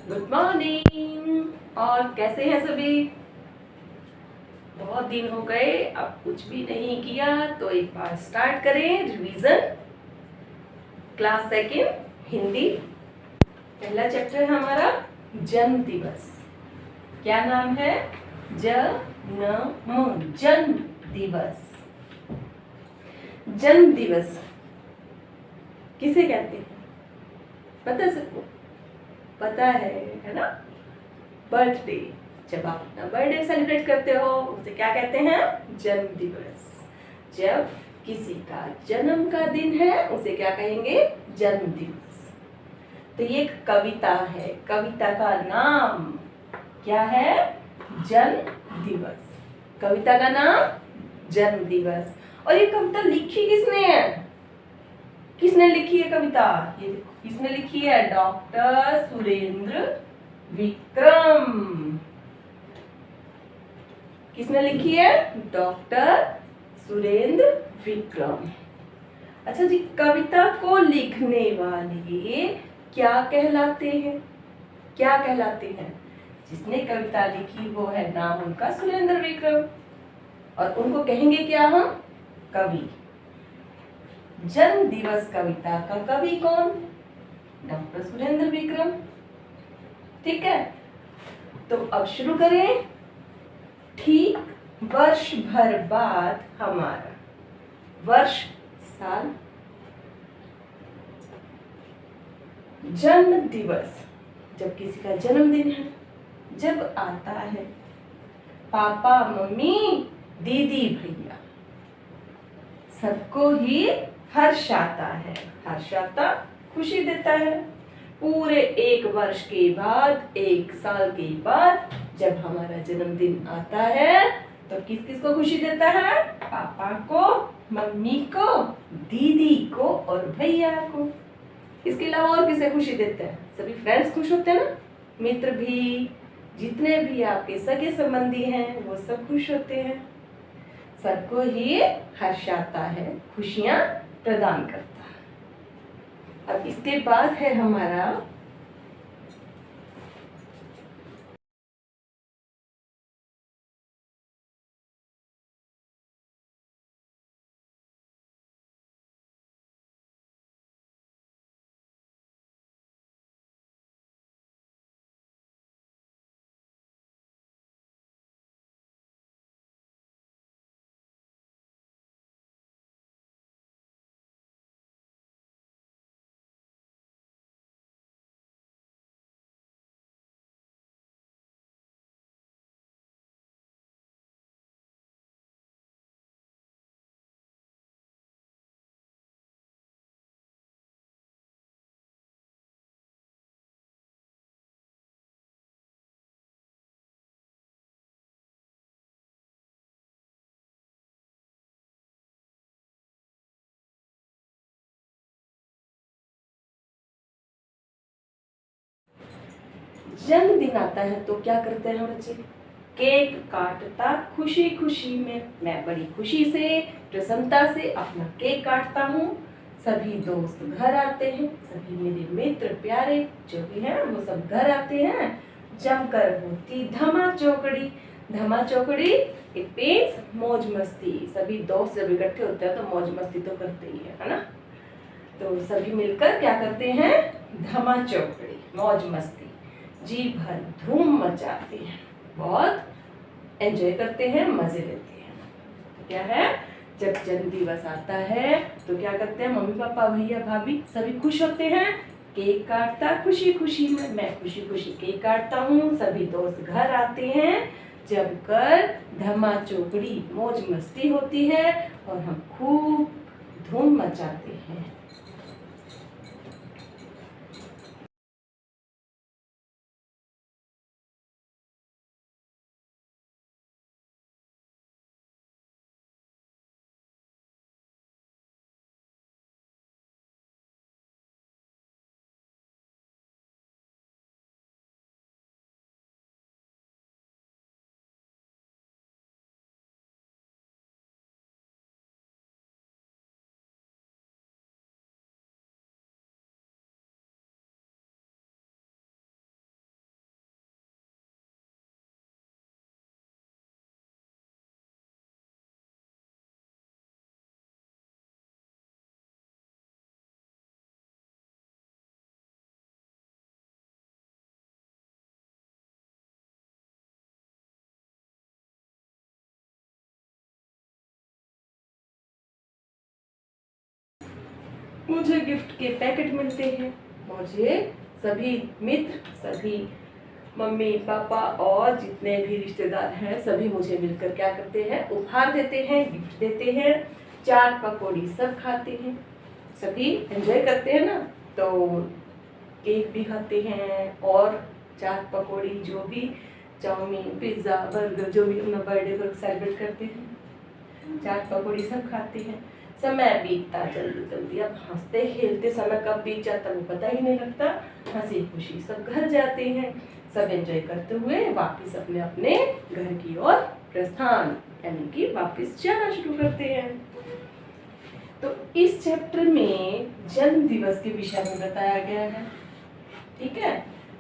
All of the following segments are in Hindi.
Good morning. और कैसे हैं सभी? बहुत दिन हो गए, अब कुछ भी नहीं किया, तो एक बार स्टार्ट करें रिवीजन। क्लास सेकेंड हिंदी, पहला चैप्टर है हमारा जन्म दिवस। क्या नाम है? जन्म दिवस। जन्म दिवस किसे कहते हैं? पता है सबको? पता है ना? बर्थडे। जब आप अपना बर्थडे सेलिब्रेट करते हो उसे क्या कहते हैं? जन्म दिवस। जब किसी का जन्म का दिन है उसे क्या कहेंगे? जन्म दिवस। तो ये एक कविता है, कविता का नाम क्या है? जन्म दिवस। कविता का नाम जन्म दिवस। और ये कविता लिखी किसने है? किसने लिखी है कविता? ये देखो, किसने लिखी है? डॉक्टर सुरेंद्र विक्रम। किसने लिखी है? डॉक्टर सुरेंद्र विक्रम। अच्छा जी, कविता को लिखने वाले क्या कहलाते हैं? क्या कहलाते हैं? जिसने कविता लिखी वो है नाम उनका सुरेंद्र विक्रम, और उनको कहेंगे क्या हम? कवि। जन्म दिवस कविता का कवि कौन? डॉक्टर सुरेंद्र विक्रम। ठीक है, तो अब शुरू करें। ठीक वर्ष भर बाद हमारा वर्ष साल जन्म दिवस, जब किसी का जन्मदिन है, जब आता है, पापा मम्मी दीदी भैया सबको ही हर्ष आता है। हर्ष आता, खुशी देता है। पूरे एक वर्ष के बाद, एक साल के बाद जब हमारा जन्मदिन आता है तो किस किस को खुशी देता है? पापा को, मम्मी को, दीदी को और भैया को। इसके अलावा और किसे खुशी देते हैं? सभी फ्रेंड्स खुश होते हैं ना, मित्र भी, जितने भी आपके सगे संबंधी हैं वो सब खुश होते हैं। सबको ही हर्ष आता है, खुशियां प्रदान करता है। अब इसके बाद है हमारा जन्मदिन आता है तो क्या करते हैं बच्चे? केक काटता खुशी खुशी में। मैं बड़ी खुशी से, प्रसन्नता से अपना केक काटता हूँ। सभी दोस्त घर आते हैं, सभी मेरे मित्र प्यारे जो भी हैं वो सब घर आते हैं। जमकर होती धमा चौकड़ी। धमा चौकड़ी इट मीन्स मौज मस्ती। सभी दोस्त जब इकट्ठे होते हैं तो मौज मस्ती तो करते ही है ना? तो सभी मिलकर क्या करते हैं? धमा चौकड़ी, मौज मस्ती, जी भर धूम मचाते हैं, बहुत एंजॉय करते हैं, मजे लेते हैं। तो क्या है, जब जन्म दिवस आता है तो क्या करते हैं? मम्मी पापा भैया भाभी सभी खुश होते हैं। केक काटता खुशी खुशी में। मैं खुशी खुशी केक काटता हूँ, सभी दोस्त घर आते हैं। जमकर धमा चौकड़ी मौज मस्ती होती है और हम खूब धूम मचाते हैं। मुझे गिफ्ट के पैकेट मिलते हैं, मुझे सभी मित्र, सभी मम्मी पापा और जितने भी रिश्तेदार हैं सभी मुझे मिलकर क्या करते हैं, उपहार देते हैं, गिफ्ट देते हैं, चाट पकौड़ी सब खाते हैं, सभी एंजॉय करते हैं ना। तो केक भी खाते हैं और चाट पकौड़ी जो भी चाउमीन पिज़्ज़ा बर्गर जो भी अपना बर्थडे पर सेलिब्रेट करते हैं, चाट पकौड़ी सब खाते हैं। समय बीतता जल्दी जल्दी, अब हंसते खेलते समय कब बीत जाता वो पता ही नहीं लगता। हंसी खुशी सब घर जाते हैं, सब एंजॉय करते हुए वापस अपने अपने घर की ओर प्रस्थान यानी कि वापस जाना शुरू करते हैं। तो इस चैप्टर में जन्म दिवस के विषय में बताया गया है। ठीक है,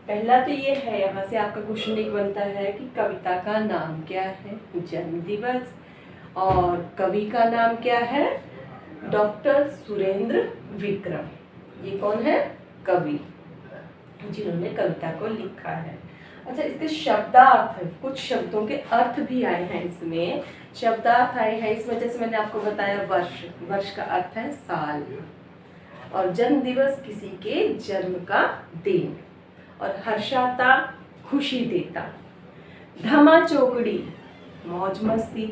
पहला तो ये है, यहाँ से आपका क्वेश्चन एक बनता है कि कविता का नाम क्या है, जन्म दिवस, और कवि का नाम क्या है, डॉक्टर सुरेंद्र विक्रम। ये कौन है, कवि जिन्होंने कविता को लिखा है। अच्छा, इसके शब्दार्थ, कुछ शब्दों के अर्थ भी आए हैं इसमें, शब्दार्थ आए हैं इसमें। जैसे मैंने आपको बताया वर्ष, वर्ष का अर्थ है साल, और जन्म दिवस किसी के जन्म का दिन, और हर्षाता खुशी देता, धमा चौकड़ी मौज मस्ती,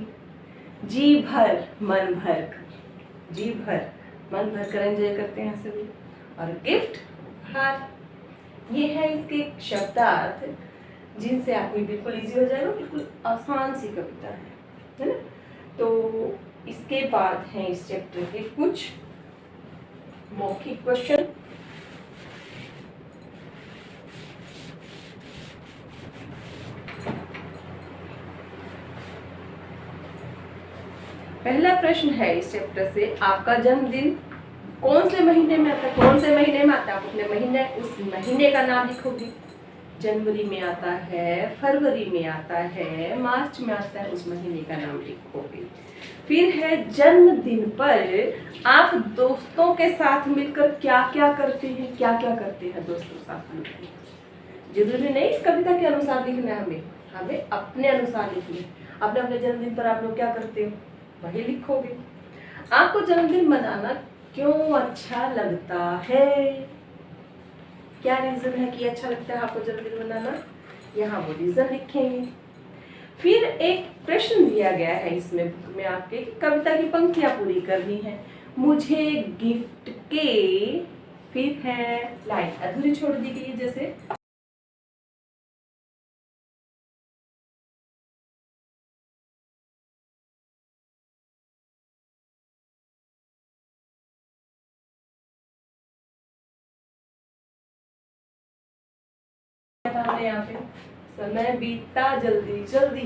जी भर मन भर कर, जी भर मन भर कर एंजॉय करते हैं सभी, और गिफ्ट हार। ये है इसके शब्दार्थ जिनसे आपको बिल्कुल इजी हो जाएगा, बिल्कुल आसान सी कविता है ना। तो इसके बाद हैं इस चैप्टर के कुछ मौखिक क्वेश्चन। पहला प्रश्न है इस चैप्टर से, आपका जन्मदिन कौन से महीने में आता है, कौन से महीने में आता है, आप अपने महीने, उस महीने का नाम लिखोगे। जनवरी में आता है, फरवरी में आता है, मार्च में आता है, उस महीने का नाम लिखोगे। फिर है जन्मदिन पर आप दोस्तों के साथ मिलकर क्या क्या करते हैं, क्या क्या करते हैं दोस्तों के साथ मिलकर। जरूरी नहीं इस कविता के अनुसार लिखना है, हमें अपने अनुसार लिखना है। अपने अपने जन्मदिन पर आप लोग क्या करते हो वही लिखोगे। आपको जन्मदिन मनाना क्यों अच्छा लगता है, क्या रीजन है कि अच्छा लगता है आपको जन्मदिन मनाना, यहाँ वो रीजन लिखेंगे। फिर एक प्रश्न दिया गया है इसमें बुक में आपके, कविता की पंक्तियां पूरी करनी है। मुझे गिफ्ट के, फिर है लाइन अधूरी छोड़ दी गई है, जैसे यहाँ पे समय बीतता जल्दी जल्दी,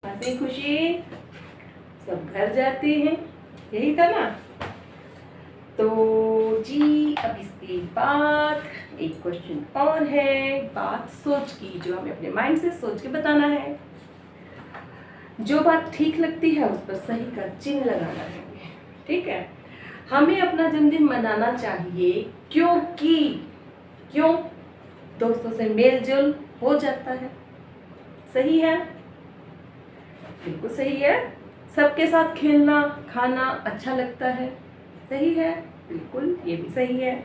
हंसी खुशी सब घर जाते हैं, यही था ना। तो जी अब इसके बाद एक क्वेश्चन और है, बात सोच की, जो हमें अपने माइंड से सोच के बताना है। जो बात ठीक लगती है उस पर सही का चिन्ह लगाना है। ठीक है, हमें अपना जन्मदिन मनाना चाहिए क्योंकि, क्यों, दोस्तों से मेल जोल हो जाता है, सही है, बिल्कुल सही है। सबके साथ खेलना खाना अच्छा लगता है, सही है, बिल्कुल ये भी सही है।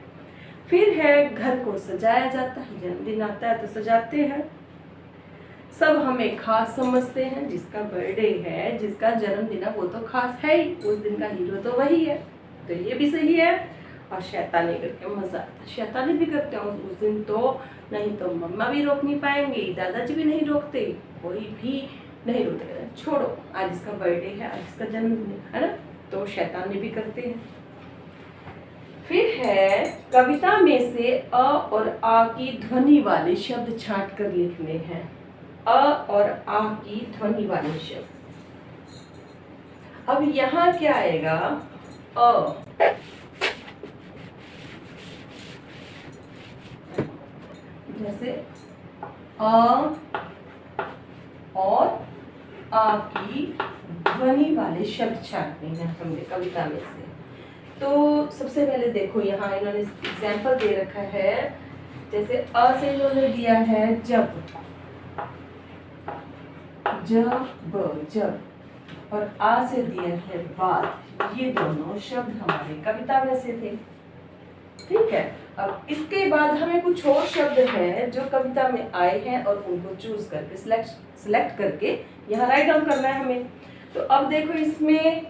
फिर है घर को सजाया जाता है, जन्मदिन आता है तो सजाते हैं। सब हमें खास समझते हैं, जिसका बर्थडे है, जिसका जन्मदिन है वो तो खास है ही, उस दिन का हीरो तो वही है, तो ये भी सही है। और शैतानी करके मजा आता है, शैतानी भी करते हैं उस दिन तो, नहीं तो मम्मा भी रोक नहीं पाएंगे, दादाजी भी नहीं रोकते, कोई भी नहीं रोकते, छोड़ो आज इसका बर्थडे है, आज इसका जन्मदिन है ना, तो शैतानी भी करते हैं। फिर है कविता में से अ और आ की ध्वनि वाले शब्द छांट कर लिखने हैं, अ और आ की ध्वनि वाले शब्द। अब यहाँ क्या आएगा, अ, जैसे अ और आ की ध्वनि वाले शब्द छांटने हैं हमने कविता में से। तो सबसे पहले देखो यहाँ इन्होंने एग्जाम्पल दे रखा है, जैसे अ से इन्होंने दिया है जब, जब और आ से दिया है बाद, ये दोनों शब्द हमारे कविता में से थे। ठीक है, अब इसके बाद हमें कुछ और शब्द हैं जो कविता में आए हैं और उनको चूज करके सिलेक्ट करके यहाँ राइट डाउन करना है हमें। तो अब देखो इसमें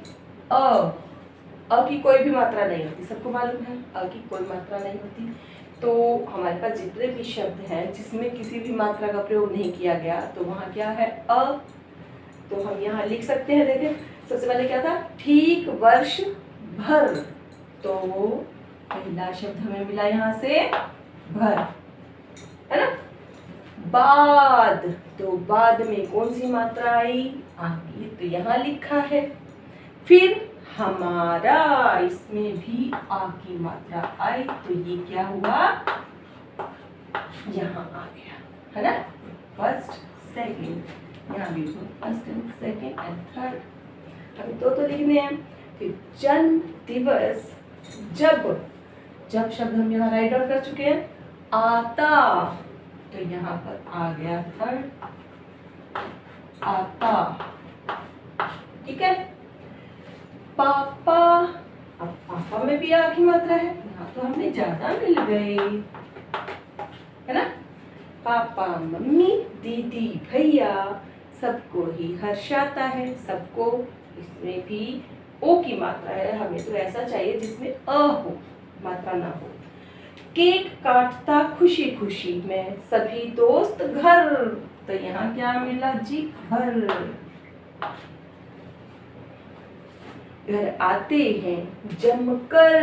अ की कोई भी मात्रा नहीं होती, सबको मालूम है अ की कोई मात्रा नहीं होती। तो हमारे पास जितने भी शब्द हैं जिसमें किसी भी मात्रा का प्रयोग नहीं किया गया तो वहाँ क्या है अ। तो हम यहाँ लिख सकते हैं, देखिए सबसे पहले क्या था, ठीक वर्ष भर। तो पहला शब्द हमें मिला यहाँ से भर, है ना। बाद, तो बाद में कौन सी मात्रा आई, आगे, तो यहाँ लिखा है। फिर हमारा, इसमें भी आ की मात्रा आई, तो ये क्या हुआ, यहाँ आ गया, है ना। फर्स्ट सेकेंड, यहाँ भी first and second and third, अभी तो लिखने हैं। फिर जन्म दिवस, जब शब्द हम यहाँ राइट डाउन कर चुके हैं। आता, तो यहाँ पर आ गया थर्ड, आता, ठीक है। पापा, अब पापा में भी आ की मात्रा है, यहाँ तो हमें ज्यादा मिल गई, है ना। पापा मम्मी दीदी भैया, सबको ही हर्ष आता है, सबको, इसमें भी ओ की मात्रा है, हमें तो ऐसा चाहिए जिसमें अ हो, मात्रा ना हो। केक काटता खुशी खुशी में, सभी दोस्त घर, तो यहाँ क्या मिला जी, घर। घर आते हैं जमकर,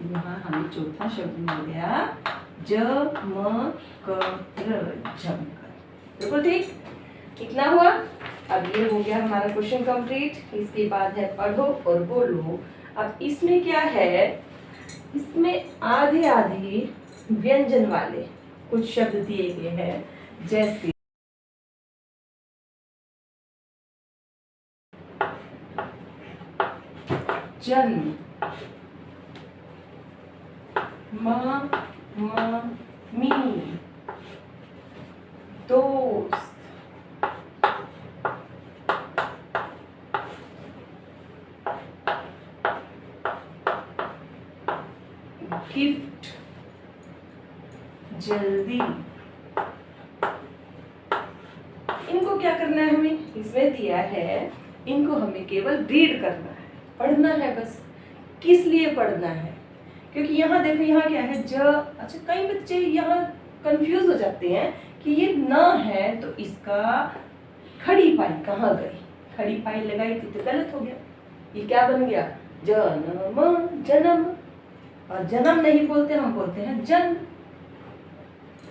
यहाँ हमें चौथा शब्द मिल गया जमकर, जमकर। देखो ठीक, कितना हुआ। अब ये हो गया हमारा क्वेश्चन कंप्लीट। इसके बाद है पढ़ो और बोलो। अब इसमें क्या है, इसमें आधे आधे व्यंजन वाले कुछ शब्द दिए गए हैं, जैसे जन्म, मी, दोस्त, गिफ्ट, जल्दी। इनको क्या करना है हमें, इसमें दिया है, इनको हमें केवल रीड करना है, पढ़ना है बस। किस लिए पढ़ना है, क्योंकि यहाँ देखो, यहाँ क्या है अच्छा कई बच्चे यहाँ कंफ्यूज हो जाते हैं कि ये न है तो इसका खड़ी पाई कहाँ गई, खड़ी पाई लगाई थी तो गलत हो गया। ये क्या बन गया, जन्म, जन्म, और जन्म नहीं बोलते, हम बोलते हैं जन्म,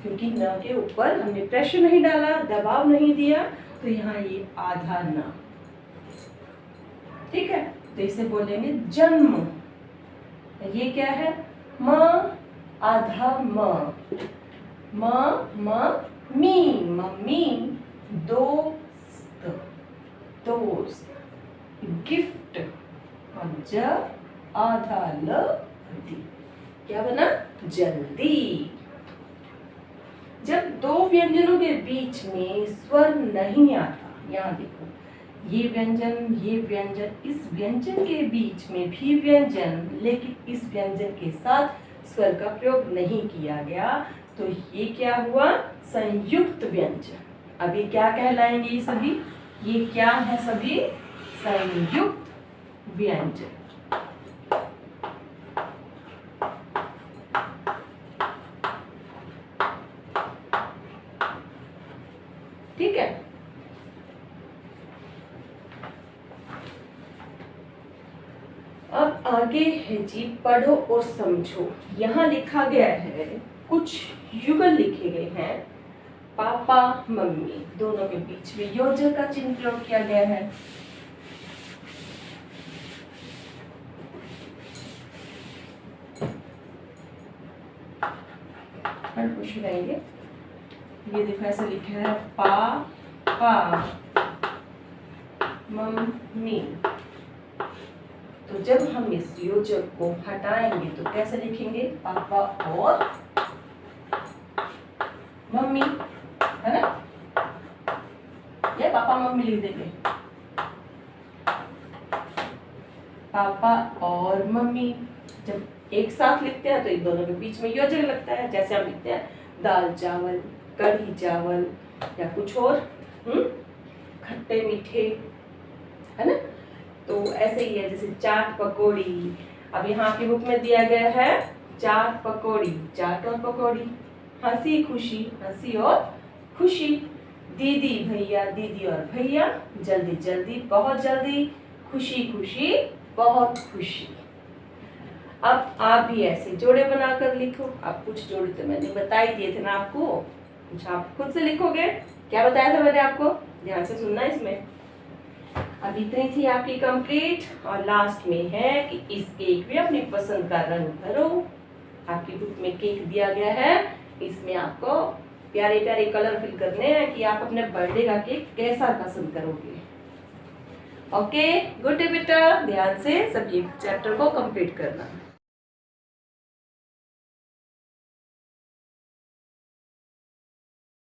क्योंकि न के ऊपर हमने प्रेशर नहीं डाला, दबाव नहीं दिया, तो यहाँ ये आधा न, ठीक है। तो इसे बोलेंगे जन्म। ये क्या है, म, आधा म, मी, मम्मी, दोस्त, दोस्त, गिफ्ट, और ज आधा ल, क्या बना, जल्दी। जब दो व्यंजनों के बीच में स्वर नहीं आता, यहाँ देखो, ये व्यंजन, ये व्यंजन, इस व्यंजन के बीच में भी व्यंजन, लेकिन इस व्यंजन के साथ स्वर का प्रयोग नहीं किया गया, तो ये क्या हुआ, संयुक्त व्यंजन। अब ये क्या कहलाएंगे, ये सभी, ये क्या है, सभी संयुक्त व्यंजन। ठीक है। अब आगे है जी, पढ़ो और समझो। यहाँ लिखा गया है, कुछ युगल लिखे गए हैं, पापा मम्मी, दोनों के बीच में योजक का चिन्ह प्रयोग किया गया है। क्वेश्चन आएंगे, ये देखो ऐसा लिखा है, पापा मम्मी। तो जब हम इस योजक को हटाएंगे तो कैसे लिखेंगे, पापा और मम्मी, है ना, या पापा भी लिख देंगे, पापा और मम्मी। जब एक साथ लिखते हैं तो इन दोनों के बीच में योजक लगता है, जैसे हम लिखते हैं दाल चावल, कढ़ी चावल या कुछ और खट्टे मीठे, है ना। तो ऐसे ही है, जैसे चाट पकौड़ी। अब यहाँ की बुक में दिया गया है चाट पकौड़ी, चाट और पकौड़ी। हंसी खुशी, हंसी और खुशी। दीदी भैया, दीदी और भैया। जल्दी जल्दी, बहुत जल्दी। खुशी खुशी, बहुत खुशी। अब आप भी ऐसे जोड़े बनाकर लिखो। अब कुछ जोड़े तो मैंने बता ही दिए थे ना आपको, कुछ आप खुद से लिखोगे। क्या बताया था मैंने आपको, ध्यान से सुनना इसमें। अब इतनी थी आपकी कंप्लीट। और लास्ट में है कि इस केक में अपनी पसंद का रंग भरो। आपकी बुक में केक दिया गया है, इसमें आपको प्यारे प्यारे कलर फिल करने हैं कि आप अपने बर्थडे का केक कैसा पसंद करोगे। ओके, गुड डे बेटा, ध्यान से सभी चैप्टर को कंप्लीट करना।